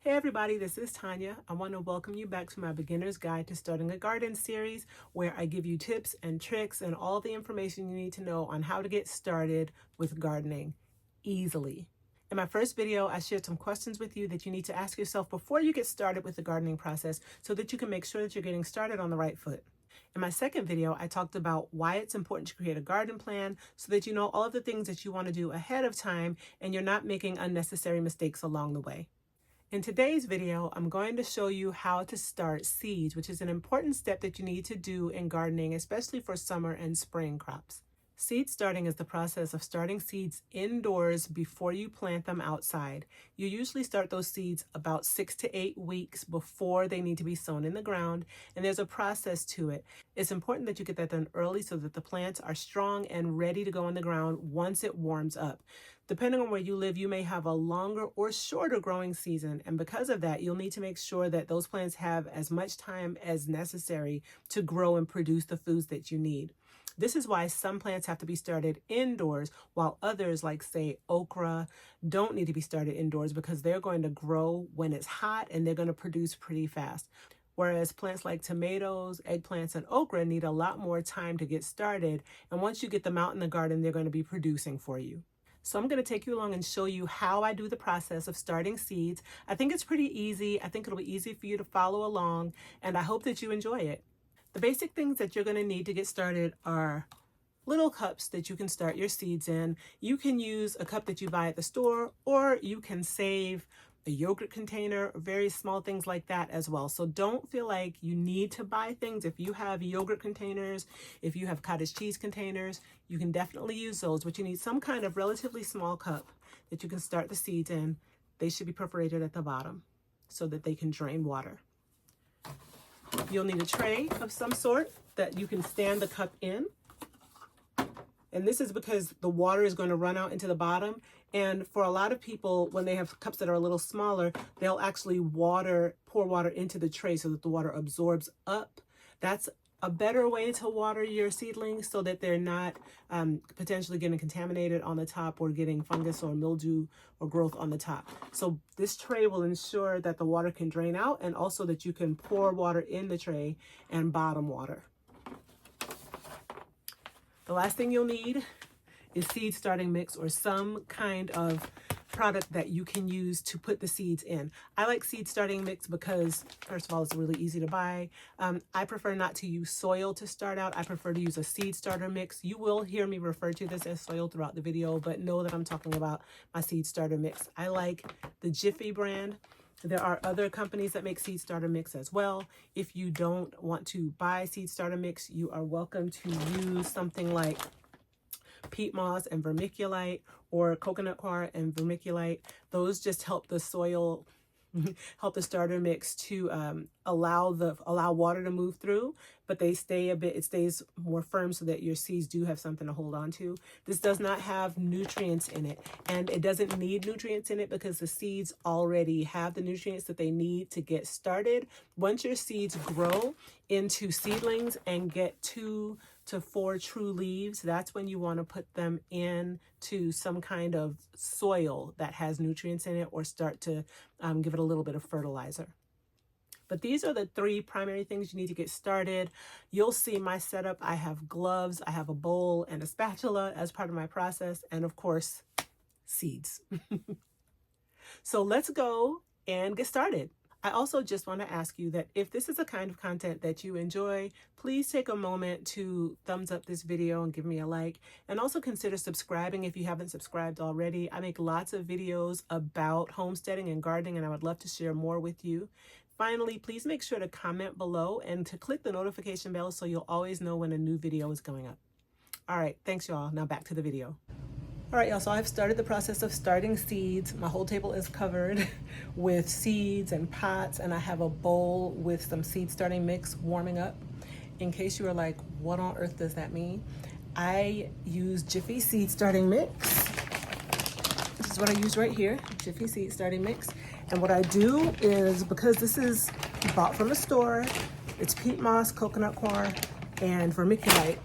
Hey everybody, this is Tanya. I want to welcome you back to my Beginner's Guide to Starting a Garden series, where I give you tips and tricks and all the information you need to know on how to get started with gardening easily. In my first video, I shared some questions with you that you need to ask yourself before you get started with the gardening process so that you can make sure that you're getting started on the right foot. In my second video, I talked about why it's important to create a garden plan so that you know all of the things that you want to do ahead of time and you're not making unnecessary mistakes along the way. In today's video, I'm going to show you how to start seeds, which is an important step that you need to do in gardening, especially for summer and spring crops. Seed starting is the process of starting seeds indoors before you plant them outside. You usually start those seeds about 6 to 8 weeks before they need to be sown in the ground, and there's a process to it. It's important that you get that done early so that the plants are strong and ready to go in the ground once it warms up. Depending on where you live, you may have a longer or shorter growing season, and because of that, you'll need to make sure that those plants have as much time as necessary to grow and produce the foods that you need. This is why some plants have to be started indoors, while others, like say okra, don't need to be started indoors because they're going to grow when it's hot and they're going to produce pretty fast. Whereas plants like tomatoes, eggplants, and okra need a lot more time to get started, and once you get them out in the garden, they're going to be producing for you. So I'm going to take you along and show you how I do the process of starting seeds. I think it's pretty easy. I think it'll be easy for you to follow along, and I hope that you enjoy it. The basic things that you're going to need to get started are little cups that you can start your seeds in. You can use a cup that you buy at the store, or you can save a yogurt container, very small things like that as well. So don't feel like you need to buy things. If you have yogurt containers, if you have cottage cheese containers, you can definitely use those, but you need some kind of relatively small cup that you can start the seeds in. They should be perforated at the bottom so that they can drain water. You'll need a tray of some sort that you can stand the cup in. And this is because the water is going to run out into the bottom. And for a lot of people, when they have cups that are a little smaller, they'll actually pour water into the tray so that the water absorbs up. That's a better way to water your seedlings so that they're not potentially getting contaminated on the top or getting fungus or mildew or growth on the top. So this tray will ensure that the water can drain out and also that you can pour water in the tray and bottom water. The last thing you'll need is seed starting mix or some kind of product that you can use to put the seeds in. I like seed starting mix because, first of all, it's really easy to buy. I prefer not to use soil to start out. I prefer to use a seed starter mix. You will hear me refer to this as soil throughout the video, but know that I'm talking about my seed starter mix. I like the Jiffy brand. There are other companies that make seed starter mix as well. If you don't want to buy seed starter mix, you are welcome to use something like peat moss and vermiculite or coconut coir and vermiculite. Those just help the soil, help the starter mix to allow water to move through, but it stays more firm so that your seeds do have something to hold on to. This does not have nutrients in it, and it doesn't need nutrients in it because the seeds already have the nutrients that they need to get started. Once your seeds grow into seedlings and get 2 to 4 true leaves, that's when you want to put them into some kind of soil that has nutrients in it or start to give it a little bit of fertilizer. But these are the 3 primary things you need to get started. You'll see my setup. I have gloves, I have a bowl and a spatula as part of my process, and of course, seeds. So let's go and get started. I also just want to ask you that if this is a kind of content that you enjoy, please take a moment to thumbs up this video and give me a like, and also consider subscribing if you haven't subscribed already. I make lots of videos about homesteading and gardening, and I would love to share more with you. Finally, please make sure to comment below and to click the notification bell so you'll always know when a new video is going up. All right, thanks y'all. Now back to the video. All right, y'all, so I've started the process of starting seeds. My whole table is covered with seeds and pots, and I have a bowl with some seed starting mix warming up. In case you are like, what on earth does that mean? I use Jiffy seed starting mix. This is what I use right here, Jiffy seed starting mix. And what I do is, because this is bought from the store, it's peat moss, coconut coir, and vermiculite.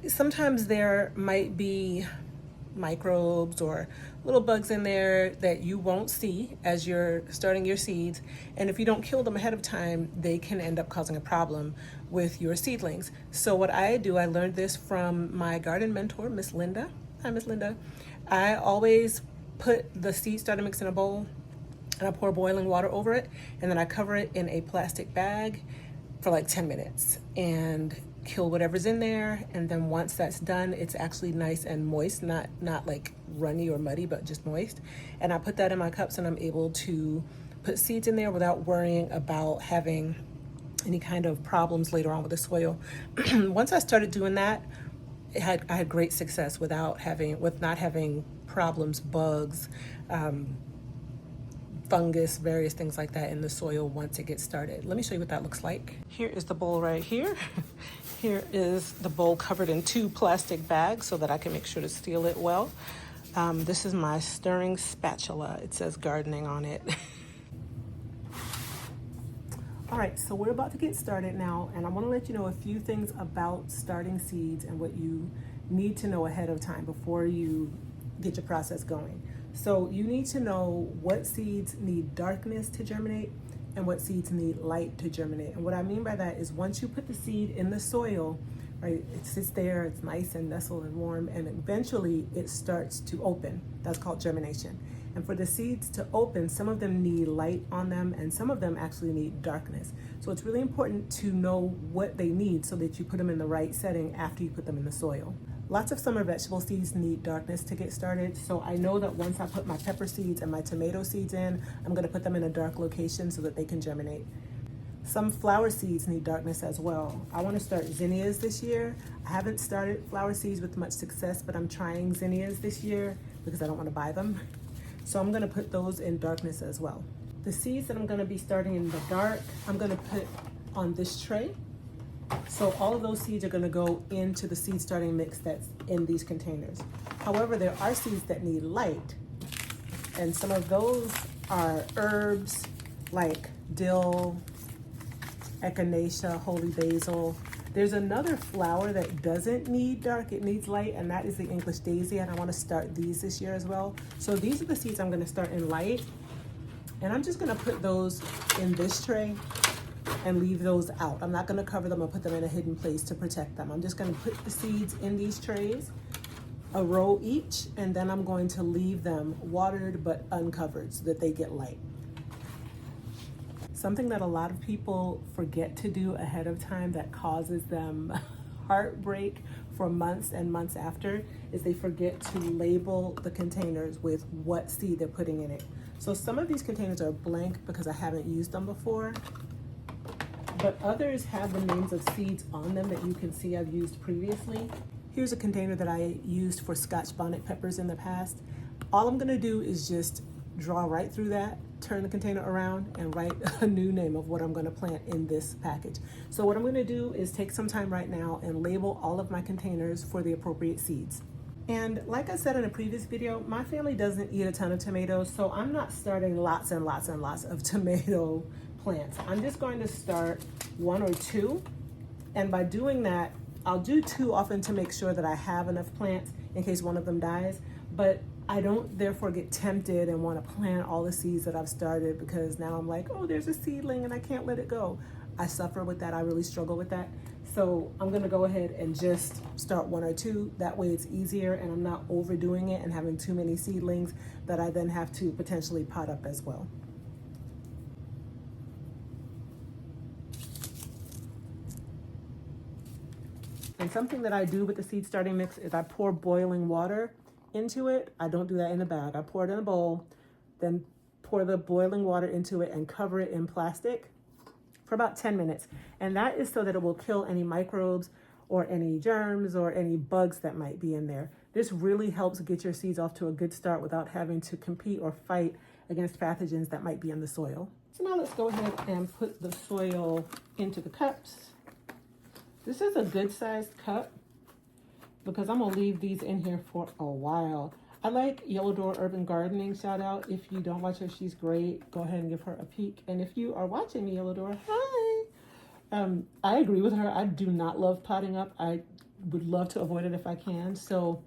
Sometimes there might be microbes or little bugs in there that you won't see as you're starting your seeds. And if you don't kill them ahead of time, they can end up causing a problem with your seedlings. So what I do, I learned this from my garden mentor, Miss Linda. Hi, Miss Linda. I always put the seed starter mix in a bowl and I pour boiling water over it, and then I cover it in a plastic bag for like 10 minutes and kill whatever's in there. And then once that's done, it's actually nice and moist, not like runny or muddy, but just moist. And I put that in my cups and I'm able to put seeds in there without worrying about having any kind of problems later on with the soil. Once I started doing that, I had great success with not having problems, bugs, fungus, various things like that in the soil once it gets started. Let me show you what that looks like. Here is the bowl right here. Here is the bowl covered in 2 plastic bags so that I can make sure to seal it well. This is my stirring spatula. It says gardening on it. All right, so we're about to get started now, and I want to let you know a few things about starting seeds and what you need to know ahead of time before you get your process going. So you need to know what seeds need darkness to germinate and what seeds need light to germinate. And what I mean by that is once you put the seed in the soil, right, it sits there, it's nice and nestled and warm, and eventually it starts to open. That's called germination. And for the seeds to open, some of them need light on them and some of them actually need darkness. So it's really important to know what they need so that you put them in the right setting after you put them in the soil. Lots of summer vegetable seeds need darkness to get started. So I know that once I put my pepper seeds and my tomato seeds in, I'm gonna put them in a dark location so that they can germinate. Some flower seeds need darkness as well. I want to start zinnias this year. I haven't started flower seeds with much success, but I'm trying zinnias this year because I don't want to buy them. So I'm going to put those in darkness as well. The seeds that I'm going to be starting in the dark, I'm going to put on this tray. So all of those seeds are going to go into the seed starting mix that's in these containers. However, there are seeds that need light, and some of those are herbs like dill, echinacea, holy basil. There's another flower that doesn't need dark, it needs light, and that is the English daisy, and I want to start these this year as well. So these are the seeds I'm going to start in light, and I'm just going to put those in this tray and leave those out. I'm not going to cover them or put them in a hidden place to protect them. I'm just going to put the seeds in these trays, a row each, and then I'm going to leave them watered but uncovered so that they get light. Something that a lot of people forget to do ahead of time that causes them heartbreak for months and months after is they forget to label the containers with what seed they're putting in it. So some of these containers are blank because I haven't used them before, but others have the names of seeds on them that you can see I've used previously. Here's a container that I used for Scotch bonnet peppers in the past. All I'm gonna do is just draw right through that, turn the container around, and write a new name of what I'm going to plant in this package. So what I'm going to do is take some time right now and label all of my containers for the appropriate seeds. And like I said in a previous video, my family doesn't eat a ton of tomatoes, so I'm not starting lots and lots and lots of tomato plants. I'm just going to start 1 or 2, and by doing that, I'll do 2 often to make sure that I have enough plants in case one of them dies, but I don't therefore get tempted and want to plant all the seeds that I've started because now I'm like, oh, there's a seedling and I can't let it go. I suffer with that. I really struggle with that. So I'm going to go ahead and just start 1 or 2. That way it's easier and I'm not overdoing it and having too many seedlings that I then have to potentially pot up as well. And something that I do with the seed starting mix is I pour boiling water into it. I don't do that in a bag. I pour it in a bowl, then pour the boiling water into it and cover it in plastic for about 10 minutes. And that is so that it will kill any microbes or any germs or any bugs that might be in there. This really helps get your seeds off to a good start without having to compete or fight against pathogens that might be in the soil. So now let's go ahead and put the soil into the cups. This is a good sized cup, because I'm gonna leave these in here for a while. I like Yellow Door Urban Gardening, shout out. If you don't watch her, she's great. Go ahead and give her a peek. And if you are watching me, Yellow Door, hi. I agree with her. I do not love potting up. I would love to avoid it if I can. So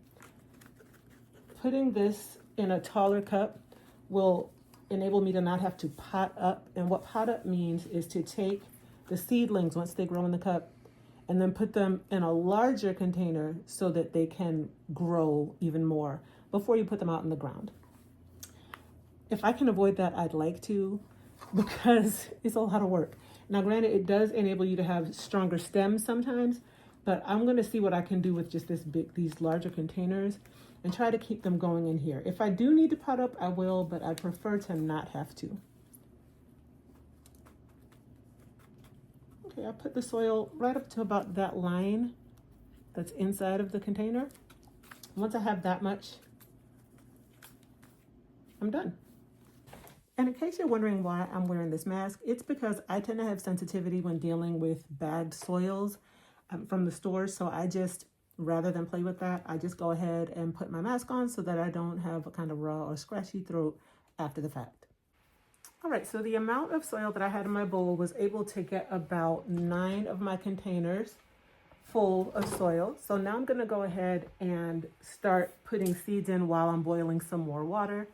putting this in a taller cup will enable me to not have to pot up. And what pot up means is to take the seedlings once they grow in the cup and then put them in a larger container so that they can grow even more before you put them out in the ground. If I can avoid that, I'd like to, because it's a lot of work. Now, granted, it does enable you to have stronger stems sometimes, but I'm going to see what I can do with just these larger containers and try to keep them going in here. If I do need to pot up, I will, but I prefer to not have to. Okay, I put the soil right up to about that line that's inside of the container. Once I have that much, I'm done. And in case you're wondering why I'm wearing this mask, it's because I tend to have sensitivity when dealing with bagged soils from the stores. So I just, rather than play with that, I just go ahead and put my mask on so that I don't have a kind of raw or scratchy throat after the fact. All right, so the amount of soil that I had in my bowl was able to get about 9 of my containers full of soil. So now I'm gonna go ahead and start putting seeds in while I'm boiling some more water.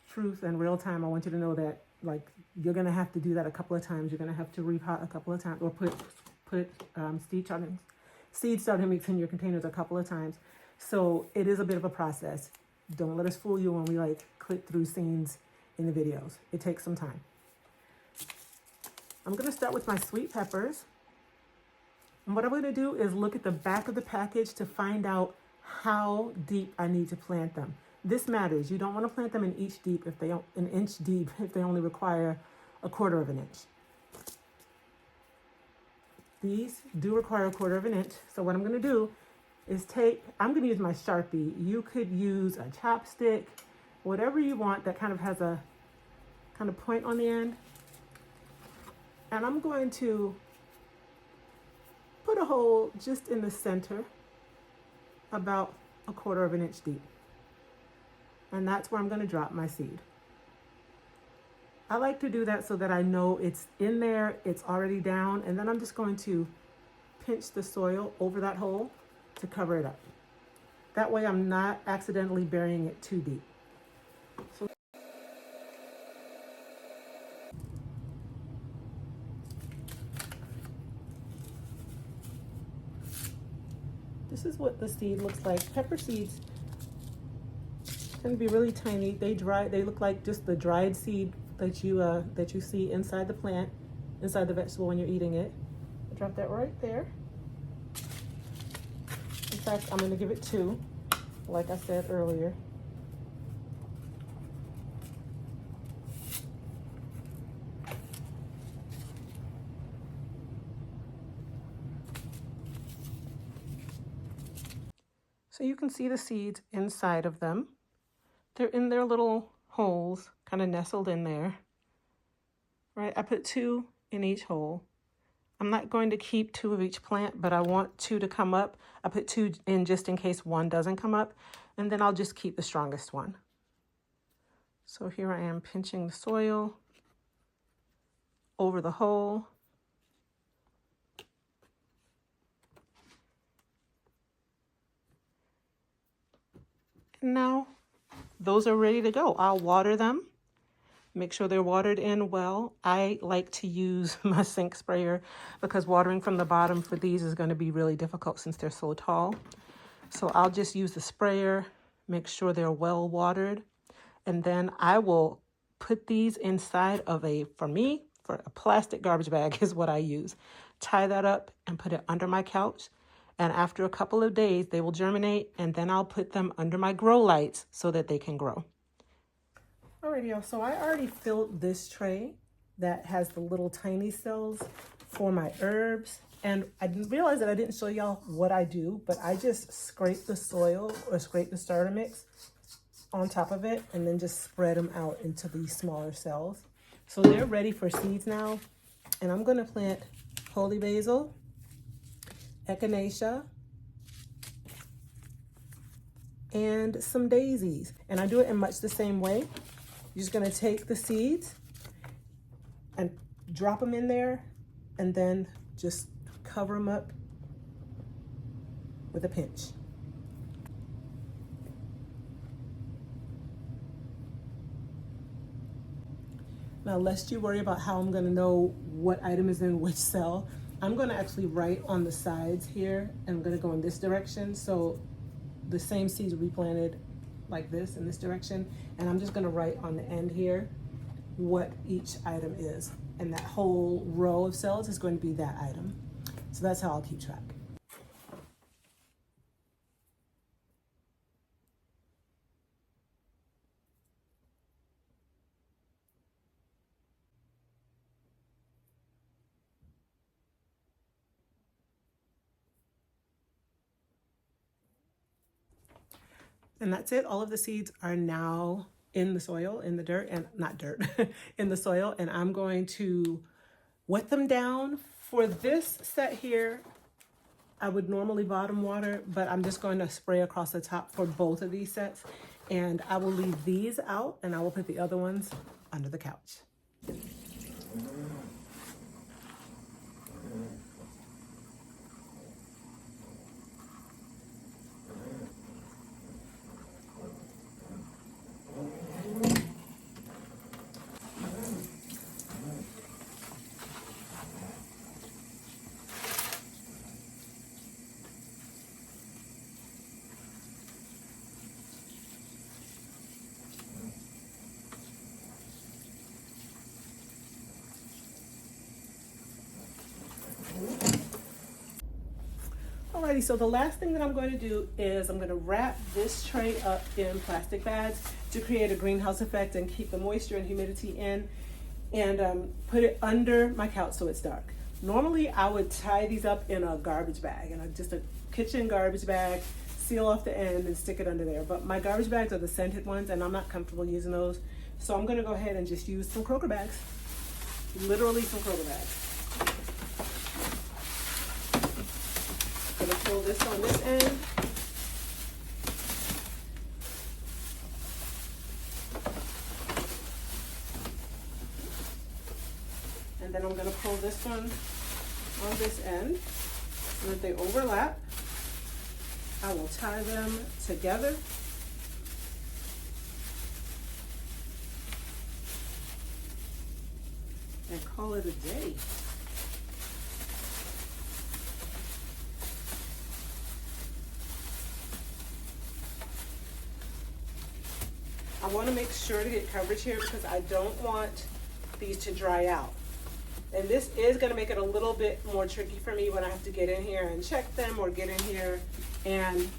Truth and real time, I want you to know that you're gonna have to do that a couple of times. You're gonna have to repot a couple of times, or put seed starting mix in your containers a couple of times. So it is a bit of a process. Don't let us fool you when we click through scenes in the videos. It takes some time. I'm gonna start with my sweet peppers. And what I'm gonna do is look at the back of the package to find out how deep I need to plant them. This matters. You don't want to plant them an inch deep if they only require 1/4 of an inch. These do require 1/4 of an inch. So what I'm going to do is I'm going to use my Sharpie. You could use a chopstick, whatever you want that kind of has a kind of point on the end. And I'm going to put a hole just in the center, about 1/4 of an inch deep. And that's where I'm going to drop my seed. I like to do that so that I know it's in there, it's already down, and then I'm just going to pinch the soil over that hole to cover it up. That way I'm not accidentally burying it too deep. So this is what the seed looks like. Pepper seeds can be really tiny. They look like just the dried seed that you see inside the plant, inside the vegetable when you're eating it. I drop that right there. In fact, I'm gonna give it 2, like I said earlier. So you can see the seeds inside of them. They're in their little holes, kind of nestled in there, right? I put 2 in each hole. I'm not going to keep 2 of each plant, but I want 2 to come up. I put 2 in just in case 1 doesn't come up, and then I'll just keep the strongest one. So here I am pinching the soil over the hole. And now those are ready to go. I'll water them. Make sure they're watered in well. I like to use my sink sprayer because watering from the bottom for these is going to be really difficult since they're so tall. So I'll just use the sprayer, make sure they're well watered, and then I will put these inside of a plastic garbage bag is what I use. Tie that up and put it under my couch. And after a couple of days, they will germinate, and then I'll put them under my grow lights so that they can grow. Alrighty, y'all, so I already filled this tray that has the little tiny cells for my herbs. And I realized that I didn't show y'all what I do, but I just scrape the soil or scrape the starter mix on top of it and then just spread them out into these smaller cells. So they're ready for seeds now. And I'm gonna plant holy basil, echinacea, and some daisies. And I do it in much the same way. You're just gonna take the seeds and drop them in there and then just cover them up with a pinch. Now, lest you worry about how I'm gonna know what item is in which cell, I'm gonna actually write on the sides here, and I'm gonna go in this direction. So the same seeds will be planted like this in this direction. And I'm just gonna write on the end here what each item is. And that whole row of cells is going to be that item. So that's how I'll keep track. And that's it. All of the seeds are now in the soil, in the dirt, and not dirt, in the soil. And I'm going to wet them down. For this set here, I would normally bottom water, but I'm just going to spray across the top for both of these sets. And I will leave these out, and I will put the other ones under the couch. Alrighty, so the last thing that I'm going to do is I'm going to wrap this tray up in plastic bags to create a greenhouse effect and keep the moisture and humidity in, and put it under my couch so it's dark. Normally I would tie these up in a garbage bag, and just a kitchen garbage bag, seal off the end and stick it under there. But my garbage bags are the scented ones and I'm not comfortable using those. So I'm going to go ahead and just use some Kroger bags, literally some Kroger bags. I'm going to pull this on this end. And then I'm going to pull this one on this end so that they overlap. I will tie them together. And call it a day. I want to make sure to get coverage here because I don't want these to dry out. And this is going to make it a little bit more tricky for me when I have to get in here and check them, or get in here and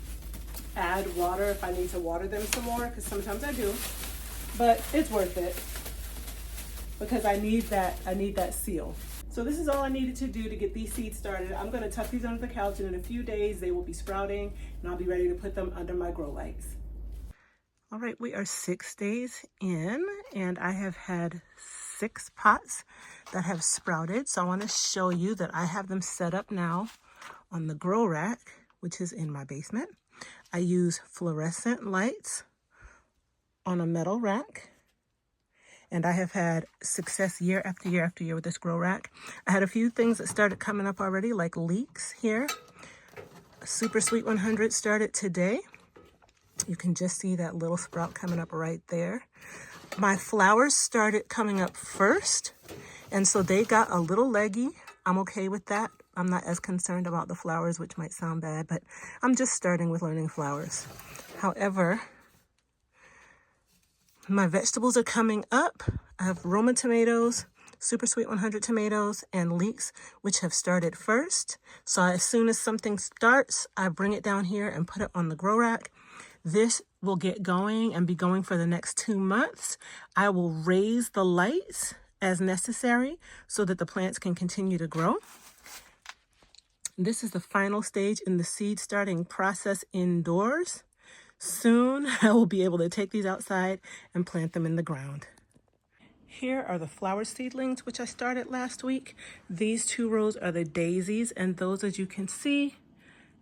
add water if I need to water them some more, because sometimes I do. But it's worth it because I need that seal. So this is all I needed to do to get these seeds started. I'm going to tuck these under the couch, and in a few days they will be sprouting and I'll be ready to put them under my grow lights. All right, we are 6 days in and I have had 6 pots that have sprouted. So I want to show you that I have them set up now on the grow rack, which is in my basement. I use fluorescent lights on a metal rack, and I have had success year after year after year with this grow rack. I had a few things that started coming up already, like leeks here. Super Sweet 100 started today. You can just see that little sprout coming up right there. My flowers started coming up first, and so they got a little leggy. I'm okay with that. I'm not as concerned about the flowers, which might sound bad, but I'm just starting with learning flowers. However, my vegetables are coming up. I have Roma tomatoes, Super Sweet 100 tomatoes, and leeks, which have started first. So as soon as something starts, I bring it down here and put it on the grow rack. This will get going and be going for the next 2 months. I will raise the lights as necessary so that the plants can continue to grow. This is the final stage in the seed starting process indoors. Soon I will be able to take these outside and plant them in the ground. Here are the flower seedlings, which I started last week. These 2 rows are the daisies, and those, as you can see,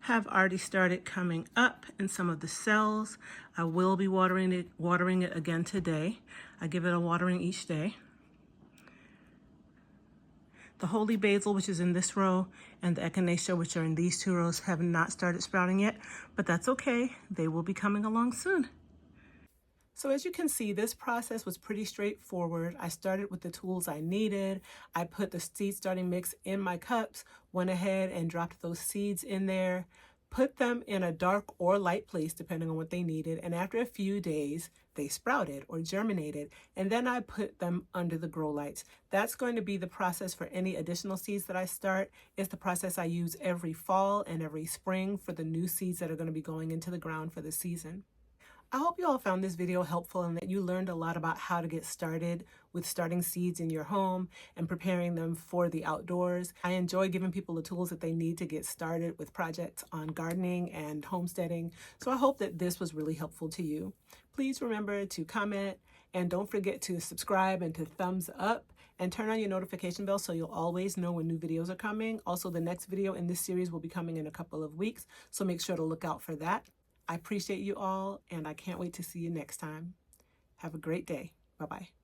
have already started coming up in some of the cells. I will be watering it again today. I give it a watering each day. The holy basil, which is in this row, and the echinacea, which are in these 2 rows, have not started sprouting yet, but that's okay. They will be coming along soon. So as you can see, this process was pretty straightforward. I started with the tools I needed. I put the seed starting mix in my cups, went ahead and dropped those seeds in there, put them in a dark or light place depending on what they needed, and after a few days they sprouted or germinated, and then I put them under the grow lights. That's going to be the process for any additional seeds that I start. It's the process I use every fall and every spring for the new seeds that are going to be going into the ground for the season. I hope you all found this video helpful and that you learned a lot about how to get started with starting seeds in your home and preparing them for the outdoors. I enjoy giving people the tools that they need to get started with projects on gardening and homesteading, so I hope that this was really helpful to you. Please remember to comment and don't forget to subscribe and to thumbs up and turn on your notification bell so you'll always know when new videos are coming. Also, the next video in this series will be coming in a couple of weeks, so make sure to look out for that. I appreciate you all, and I can't wait to see you next time. Have a great day. Bye-bye.